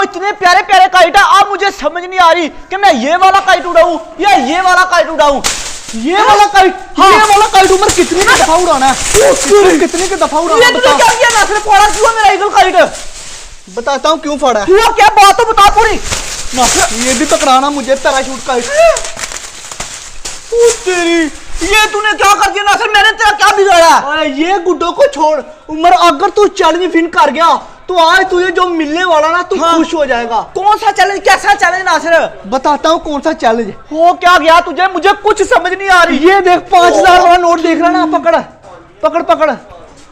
इतने प्यारे प्यारे काइट है, अब मुझे समझ नहीं आ रही कि मैं ये वाला काइट उड़ाऊं या ये वाला काइट उड़ाऊं। ये वाला काइट, हाँ। ये वाला काइट उमर कितने की दफा उड़ाना है? कितने की दफा उड़ाना है? क्या किया नासिर? फोड़ा क्यों मेरा ईगल काइट? बताता हूँ क्यों फोड़ा है। क्यों, क्या बात तो बता पूरी। नासिर ये भी पकड़ाना मुझे, पैराशूट काइट। तेरी ये तूने क्या कर दिया नासिर? मैंने तेरा क्या बिगाड़ा? ये गुड्डो को छोड़ उमर, अगर तू चैलेंज विन कर गया तो आज तुझे जो मिलने वाला ना तू खुश हो जाएगा। कौन सा चैलेंज? कैसा चैलेंज नासिर? बताता हूँ कौन सा चैलेंज हो क्या गया तुझे? मुझे कुछ समझ नहीं आ रही। ये देख 5000 वाला नोट देख रहा ना, पकड़ पकड़ पकड़।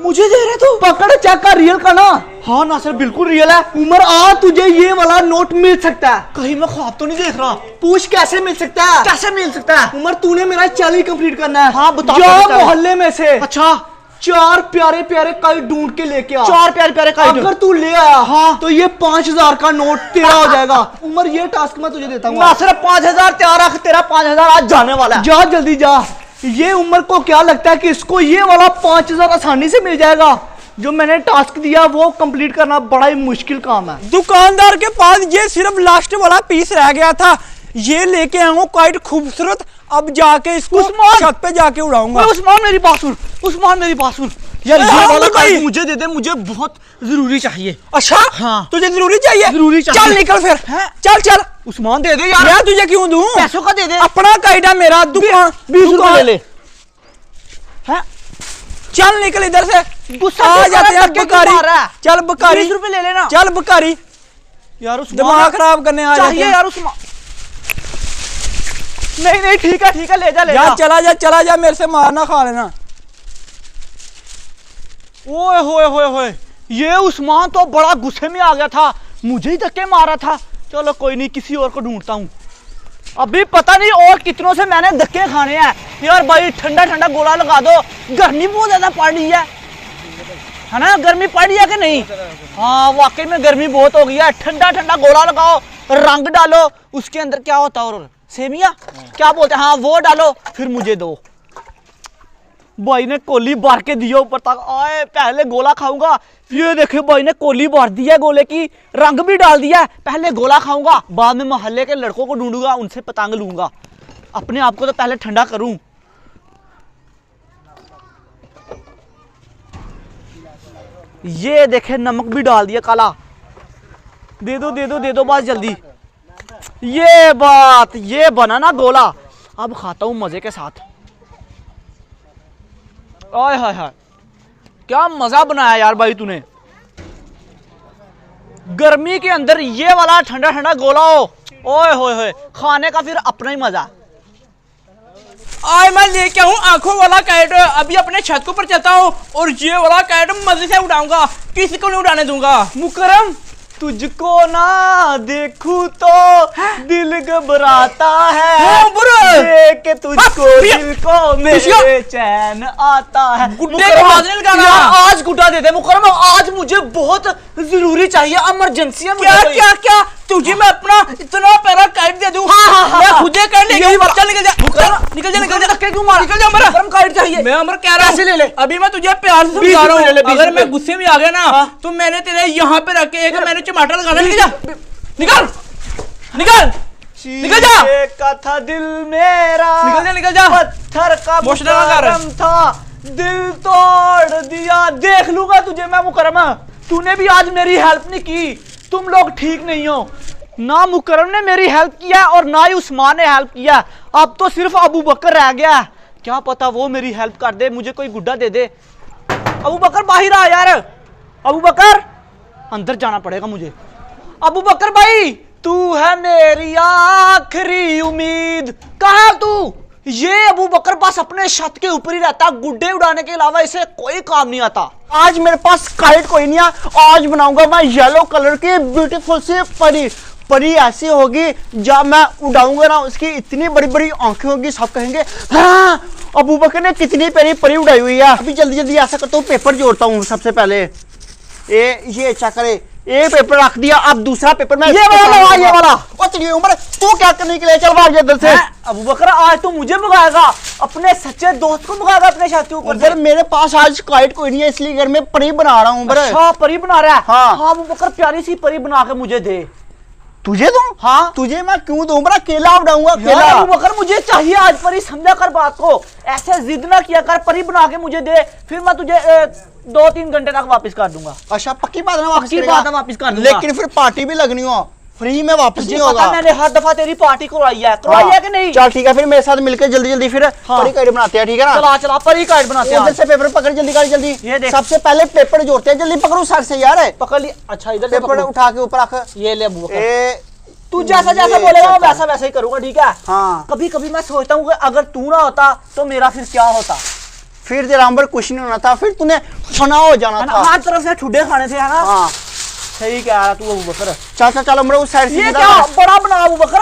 मुझे दे रहे तू? पकड़, चेक कर, रियल का ना। हाँ नासिर बिल्कुल रियल है। उमर आज तुझे ये वाला नोट मिल सकता है। कहीं मैं ख्वाब तो नहीं देख रहा? पूछ कैसे मिल सकता है? कैसे मिल सकता है? उमर तूने मेरा चैलेंज कंप्लीट करना है। हाँ बता। जो मोहल्ले में से अच्छा 4 प्यारे प्यारे काइट ढूंढ के लेके आ। 4 प्यारे प्यारे काइट अगर तू ले आया हाँ तो ये 5000 का नोट तेरा हो जाएगा। उमर ये टास्क मैं तुझे देता हूँ। नासिर 5000 तैयार रख, तेरा 5000 आज जाने वाला है। जा जल्दी जा। ये उमर को क्या लगता है कि इसको ये वाला 5000 आसानी से मिल जाएगा? जो मैंने टास्क दिया वो कंप्लीट करना बड़ा ही मुश्किल काम है। दुकानदार के पास ये सिर्फ लास्ट वाला पीस रह गया था, ये लेके आया हूँ काइट खूबसूरत। अब जाके इसको छत पे जाके उड़ाऊंगा। उस्मान मेरी बात सुन, उस्मान मेरी बात सुन यार, ये वाला काइट मुझे दे दे, मुझे बहुत जरूरी चाहिए। अच्छा हाँ तुझे जरूरी चाहिए? जरूरी चाहिए। चल निकल फिर। चल चल उस्मान दे दे यार। मैं तुझे क्यों दूं? पैसों का दे दे। अपना काइट है मेरा। दुकान 20 रुपए ले ले। चल निकल इधर से। गुस्सा आ जाते हैं बकारी। चल बकारी, 20 रुपए ले लेना। चल बकारी। यार दिमाग खराब करने आ जाते हैं यार उस्मान। नहीं नहीं ठीक है ले जा ले जा। चला जा, मेरे से मारना खा लेना। ओए होए होए होए, ये उस्मान तो बड़ा गुस्से में आ गया था, मुझे ही धक्के मारा था। चलो कोई नहीं, किसी और को ढूंढता हूँ। अभी पता नहीं और कितनों से मैंने धक्के खाने हैं। यार भाई ठंडा ठंडा गोला लगा दो, गर्मी बहुत ज्यादा पड़ रही है ना? गर्मी पड़ रही है कि नहीं? हाँ वाकई में गर्मी बहुत हो गई है। ठंडा ठंडा गोला लगाओ, रंग डालो, उसके अंदर क्या होता है और सेमिया क्या बोलते हैं, हाँ वो डालो, फिर मुझे दो। भाई ने कोली बार के दिया ऊपर तक। आए पहले गोला खाऊंगा। ये देखे भाई ने कोली बार दी है गोले की, रंग भी डाल दिया है। पहले गोला खाऊंगा, बाद में मोहल्ले के लड़कों को ढूंढूंगा, उनसे पतंग लूंगा। अपने आप को तो पहले ठंडा करूं। ये देखे नमक भी डाल दिया काला। दे दो दे दो दे दो बस जल्दी। ये बात, ये बना ना गोला। अब खाता हूं मजे के साथ। ओए हाय हाय, क्या मजा बनाया यार भाई तूने। गर्मी के अंदर ये वाला ठंडा ठंडा गोला हो, ओए होए होए, खाने का फिर अपना ही मजा। आज मैं लेके आऊं आंखों वाला काइट। अभी अपने छत के ऊपर चलता हूँ और ये वाला काइट मजे से उड़ाऊंगा, किसी को नहीं उड़ाने दूंगा। मुकरम तुझको ना देखूं तो दिल घबराता है, देख के तुझको दिल को मेरे चैन आता है। गुड्डे को बादल लगाना। आज गुड्डा दे दे मुकरम, आज मुझे बहुत जरूरी चाहिए, इमरजेंसी है। क्या क्या क्या तुझे मैं अपना इतना प्यारा काइट दे दूं? मैं खुद ही कर लेंगे। चल निकल जा, निकल जा, निकल जा। धक्के क्यों मार? निकल जा अमर, मुकरम काइट चाहिए। मैं अमर कह रहा हूं ले ले। अभी मैं तुझे प्यार से समझा रहा हूं, अगर मैं गुस्से में आ गया ना तो मैंने तेरे यहाँ पे रख के एक मैंने टमाटर लगाना। निकल जा, निकल निकल निकल जा। का था दिल मेरा, निकल जा पत्थर का मुकरम था, दिल तोड़ दिया। देख लूंगा तुझे मैं मुकरम, तूने भी आज मेरी हेल्प नहीं की। तुम लोग ठीक नहीं हो ना। मुकरम ने मेरी हेल्प किया और ना ही उस्मान ने हेल्प किया। अब तो सिर्फ अबू बकर रह गया। क्या पता वो मेरी हेल्प कर दे, मुझे कोई गुड्डा दे दे। अबू बकर बाहर आ यार। अबू बकर, अंदर जाना पड़ेगा मुझे। अबू बकर भाई, तू है मेरी आखिरी उम्मीद। कहाँ तू? ये अबू बकर बस अपने छत के ऊपर ही रहता, गुड्डे उड़ाने के अलावा इसे कोई काम नहीं आता। आज मेरे पास काइट कोई नहीं है, आज बनाऊंगा मैं येलो कलर की ब्यूटीफुल सी परी। परी ऐसी होगी जब मैं उड़ाऊंगा ना, उसकी इतनी बड़ी बड़ी आंखें होगी, सब कहेंगे हाँ अबू बकर ने कितनी प्यारी परी उड़ाई हुई है। अभी जल्दी जल्दी ऐसा करता हूँ, पेपर जोड़ता हूँ सबसे पहले। ये अच्छा करे, एक पेपर रख दिया, अब दूसरा पेपर मैं ये वाला। ओ चलिए उमर, तू क्या करने के लिए? चल भाग इधर से। अबू बकर आज तो मुझे भगाएगा, अपने सच्चे दोस्त को भगाएगा अपने छत के ऊपर से। मेरे पास आज काइट कोई नहीं है, इसलिए घर में परी बना रहा हूँ। अच्छा परी बना रहा है? हाँ। अबू बकर प्यारी सी परी बना के मुझे दे। तुझे दूं? हाँ तुझे मैं क्यों दूं? बड़ा केला उड़ाऊंगा यार केला। अबू बकर मुझे चाहिए आज परी, समझा कर बात को, ऐसे जिद ना किया कर, परी बना के मुझे दे, फिर मैं तुझे 2-3 घंटे तक वापस कर दूंगा। अच्छा पक्की बात है, वापस पक्की करेगा? बात है, वापस कर दूंगा। लेकिन फिर पार्टी भी लगनी हो, फ्री में वापस तुझे नहीं पता होगा। मैंने हर दफा तेरी पार्टी करवाई है कि नहीं? चल ठीक है, फिर मेरे साथ मिलकर जल्दी जल्दी फिर परी कार्ड बनाते हैं, ठीक है ना? चला चला परी कार्ड बनाते हैं इधर आज। से पेपर पकड़, जल्दी कर जल्दी। ये देख। सबसे पहले पेपर जोड़ते हैं, जल्दी पकड़ो साइड से यार। पकड़ लिया। अच्छा इधर से पेपर पकड़ो। उठा के ऊपर रख। ये ले अबू बकर, ए तू जैसा जैसा ये बोलेगा मैं चाचा। वैसा वैसा ही करूंगा, ठीक है? हाँ कभी कभी मैं सोचता हूँ कि अगर तू ना होता तो मेरा फिर क्या होता, फिर तेरा अंबर कुछ नहीं होना था, फिर तूने फना हो जाना है ना? था। हर तरफ से ठुड्डे खाने थे, है ना? हाँ सही कह रहा तू अबू बकर। चल चल चल उमर उस साइड से ये सीधा क्या कर। बड़ा बना अबू बकर?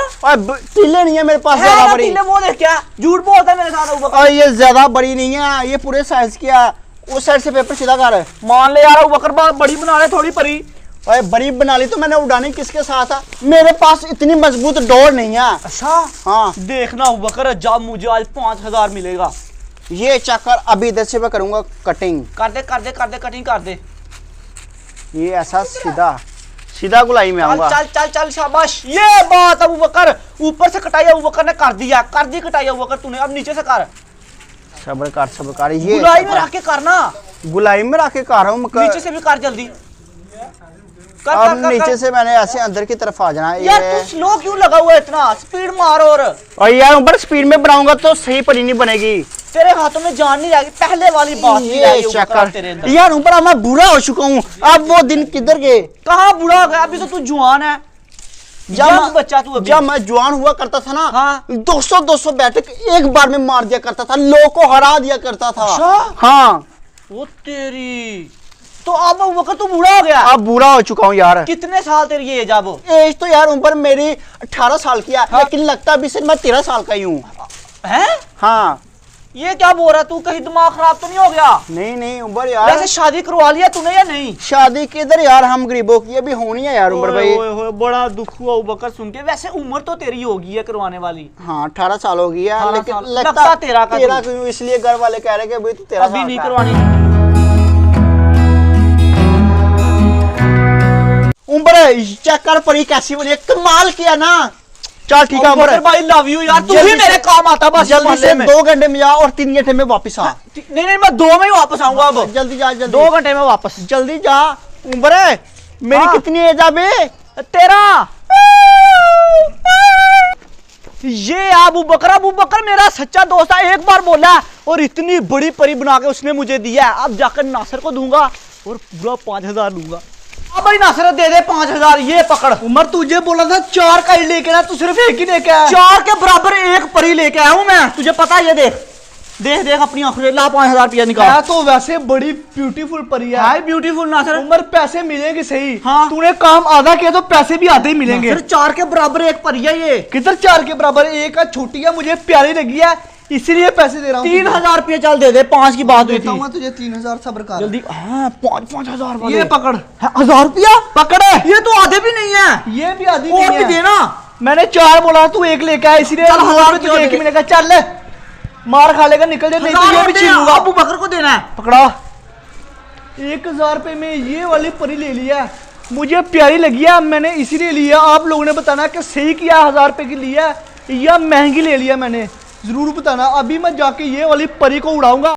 टीले नहीं है मेरे पास है ज्यादा ना बड़ी। तीले, वो देख क्या झूठ बोलता है मेरे साथ अबू बकर। और ये ज्यादा बड़ी नहीं है, ये पूरे साइज की है। उस साइड से पेपर सीधा कर। मान ले यार अबू बकर, बात बड़ी बना रहे थोड़ी परी। ओए बड़ी बना ली तो मैंने उड़ानी किसके साथ है? मेरे पास इतनी मजबूत डोर नहीं है। अच्छा हाँ देखना अबू बकर, जब मुझे आज 5000 मिलेगा, ये चक्कर अभी इधर से मैं करूंगा कटिंग। कर दे कर दे कर दे, कटिंग कर दे। ये ऐसा सीधा सीधा गुलाई में चल आऊंगा। चल चल चल शाबाश, ये बात अबू बकर, ऊपर से कटाई अबू बकर ने कर दिया, कर दी कटाई अबू बकर तूने, अब नीचे से कर, सब्र कर ये गुलाई में रख के करना, गुलाई में रख के कर रहा हूँ नीचे से भी कर जल्दी कर, अब कर, कर, नीचे कर। से मैंने ऐसे अंदर की तरफ आ जाना यार तू ये। स्लो क्यों लगा हुआ है इतना, स्पीड मार। और यार ऊपर स्पीड में बनाऊंगा तो सही परी नहीं बनेगी। तेरे हाथों में जान नहीं रहेगी, पहले वाली बात नहीं ये रहेगी ऊपर तेरे चक्कर अंदर। यार ऊपर मैं बुरा हो चुका हूँ। अब वो दिन किधर गए? कहाँ बुढ़ा हो गया, अभी तो तू जवान है, जब बच्चा तू अभी। जब मैं जवान हुआ करता था ना, हाँ। 200 बैठक एक बार में मार दिया करता था, लोगों को हरा दिया करता था। अच्छा? हाँ वो तेरी, तो अब अबू बकर तू बूढ़ा हो गया। अब बुरा हो चुका हूँ यार। कितने साल तेरी एज अब? एज तो यार ऊपर मेरी 18 साल की है, लेकिन लगता भी सिर्फ मैं 13 साल का ही हूँ। हैं? हाँ ये क्या बोल रहा तू, कहीं दिमाग खराब तो नहीं हो गया? नहीं उमर यार, वैसे शादी करवा लिया तूने या नहीं? शादी किधर यार, हम गरीबों की अभी होनी है यार उमर भाई। ओए होए, बड़ा दुख हुआ अबू बकर सुन के। वैसे उम्र तो तेरी होगी है करवाने वाली, हाँ 18 साल हो गई है, 18 लेकिन साल। लगता लगता तेरा का तेरा तू। क्यों, इसलिए घर वाले कह रहे कि भाई तू 13 अभी साल नहीं का है। करवानी। उम्र चेक कर परी कैसी बनी है, कमाल किया ना। चल ठीक है अबू उमर बकर भाई लव यू यार, तू जल्दी ही मेरे से- काम आता बस जल्दी मोहल्ले से में। 2 घंटे में जा और 3 घंटे में वापस आ। नहीं मैं 2 में ही वापस आऊंगा अब, जल्दी जा जल्दी 2 घंटे में वापस। जल्दी जा। उम्र मेरी हाँ। कितनी एज अबे? तेरा ये अबू बकर मेरा सच्चा दोस्त है, एक बार बोला और इतनी बड़ी परी बना के उसने मुझे दिया है। अब जाकर नासिर को दूंगा और पूरा 5000 लूंगा। अब भाई नासिर दे दे 5000, ये पकड़। उमर तुझे बोला था 4 का ही लेके ना, तू सिर्फ एक ही लेके आया। 4 के बराबर एक परी लेके आया हूं मैं, तुझे पता है? ये देख देख देख अपनी आंखों से, ला 5000 रुपया निकाल। तो वैसे बड़ी ब्यूटीफुल परी है। हाय ब्यूटीफुल नासिर। उमर पैसे मिलेंगे सही। हाँ। तूने काम आधा किया तो पैसे भी आधे ही मिलेंगे। फिर 4 के बराबर एक परी है ये। किधर 4 के बराबर? एक है छोटी है, मुझे प्यारी लगी है इसीलिए पैसे दे रहा हूँ। 3000 रुपया चल दे दे, 5 की बात हुई देता हूँ थी। मैं तुझे 3000, सब्र कर। जल्दी, हाँ 5,000 वाले। ये पकड़। 1000 रुपया पकड़े, ये तो आधे भी नहीं है, ये भी आधी और नहीं भी है। देना। मैंने 4 बोला, तू एक लेके आया इसीलिए। चल 1000 तुझे रुपया एक दे। ही मिलेगा। चल ले, मार खा लेगा, निकल जा, नहीं तो ये भी छीन लूंगा। अबू बकर को देना है। पकड़ा। 1000 रुपए में ये वाली परी ले लिया, मुझे प्यारी लगी है, मैंने इसीलिए लिया। आप लोगों ने बताना कि सही किया, 1000 रुपए की लिया या महंगी ले लिया मैंने, जरूर बताना। अभी मैं जाके ये वाली परी को उड़ाऊंगा।